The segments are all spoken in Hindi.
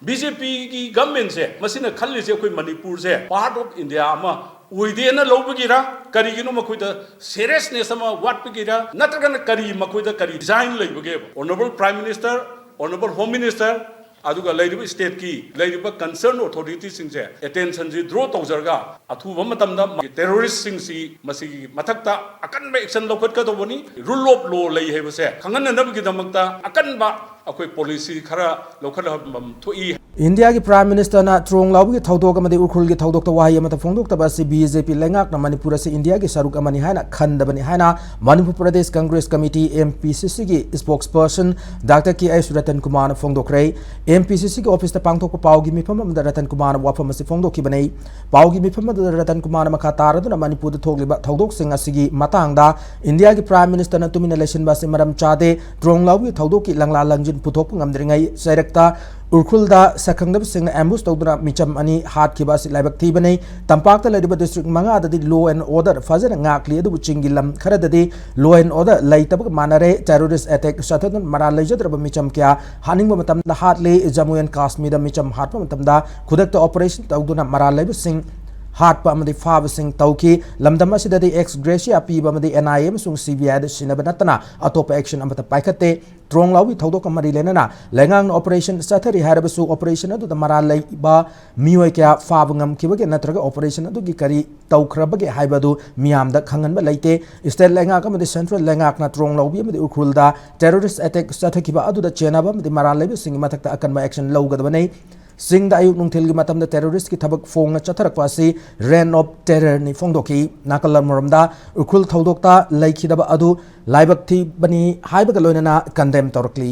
BJP की गवर्नमेंट से मसीना खल्ली से कोई मणिपुर से पार्ट ऑफ इंडिया अमा उइदेना लौबगिरा करिगिनो मखोइदा सीरियसनेस अमा वाटपगिरा नत्रगन करी मखोइदा करी डिजाइन लैबगे honourable prime minister honourable home minister अदुगा लैरिबा स्टेट की लैरिबा कंसर्न अथॉरिटी सिंसे अटेंशन जी ड्रॉ तौजरगा अथुबा मतमदा टेररिस्ट सिंसी मसिगी मथक्ता अकनबा एक्शन लौखटकदोबनी रूल ऑफ लॉ लै हेबसे खंगननबगिदमक्ता अकनबा अखोई पॉलिसी खरा लौखटहम थोई इंडिया की प्राइम मिनिस्टर ना ट्रोंगलाओबी की थौदोक अमदी उखुल की थौदोक तो वाही अमत फोंदोक्तबा से बीजेपी लेंगाक ना मणिपुर से इंडिया की सरुक अमनी हायना खंडबनी हायना मणिपुर प्रदेश कांग्रेस कमिटी MPCC की spokesperson doctor KS. Ratan Kumar फोंदोक्रे MPCC की ऑफिस पांगथोक पाव की मिफम अमदा रतन कुमार वाफम से फोंदोकी बनै पाव की मिफम अमदा रतन कुमार मखा तारदुना मणिपुर थोकलिबा थौदोक सिंग असिगी मतंगदा इंडिया की प्राइम मिनिस्टर ना तुमिना लेसिनबा से मरम चादे ट्रोंगलाओबी थौदोक की लंगला लंजिन पुथोक ngamdringai sairakta urkhulda sakhangdab sing ambush tawduna micham ani hat khiba si laibak thibani tampakta laiba district manga dadi law and order fazana ngakli adu chingilam kharadadi law and order laitabak manare terrorist attack sathadun mara laijadraba micham kya haningba matamda hatle jammu and kashmir da micham hatpa matamda khudakta operation tawduna mara laiba sing हाथ पामदी फाबसिंग तौकी लमदम असिददी एक्स ग्रेशिया पीबा मदी NIA अमसुंग CBI द सिनब नतना अतोप एक्शन अमत पाइखते ट्रोंगलाओबी थौदोक मरी लेना लेंगांग ऑपरेशन सथरी हारबसु ऑपरेशन अदु मरा लैबा मियोय क्या फाब ngam नत्रगा ऑपरेशन अदु की करी तौखरबगे हाइबदु मियामदा खंगनबा लैते स्टेट लेंगाक अमदी सेंट्रल लेंगाक ना ट्रोंगलाओबी अमदी उखुलदा टेररिस्ट अटैक सथखिबा अदु द चेनाबा मदी मरा लैबा सिंग मथक्ता अकनबा एक्शन लौगदबनै सिंह अयुक नुंथेल की मतम टेररिस्ट की थबक फोंग चथरक रेन ऑफ टेरर नि फोंदोकी नाकल मरमदा उखुल थौदोक्ता लैखिदब अदु लाइबक थी बनी हाइबक लोइनना कंडेम तौरकली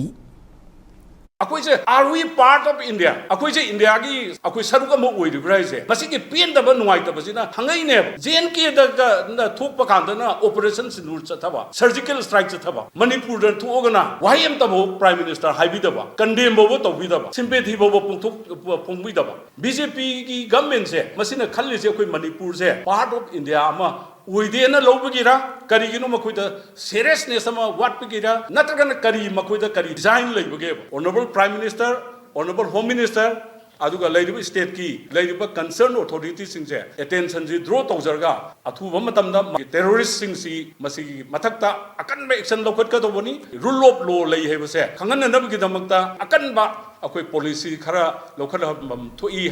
अखोइसे are we part of India अखोइसे इंडिया की अखोइ सरुक अम ओइरिब्रा इसे मसिकी पेनदब नुवाइतबसिना हंगैने JNK द थोकप कांदना ऑपरेशन सिनुर चथबा सर्जिकल स्ट्राइक चथबा मणिपुर द थोगना वाहिम तबो प्राइम मिनिस्टर हाइबिदबा कंडेम बोबो तौबिदबा सिंपेथी बोबो पोंगबिदबा बीजेपी की गवर्नमेंट से मसिना खल्ली से कोई मणिपुर से पार्ट ऑफ इंडिया अमा उइदेना लौबगिरा करिगिनो मखोइदा सीरियसनेस अमा वाटपगिरा नत्रगन करी मखोइदा करी डिजाइन लैबगे honourable prime minister honourable home minister अदुगा लैरिबा स्टेट की लैरिबा कंसर्न अथॉरिटी सिंसे अटेंशन जी ड्रॉ तौजरगा अथुबा मतमदा टेररिस्ट सिंसी मसिगी मथक्ता अकनबा एक्शन लौखटकदोबनी रूल ऑफ लॉ लै हेबसे खंगननबगिदमक्ता अकनबा अखोइ पॉलिसी खरा लौखटहम थोई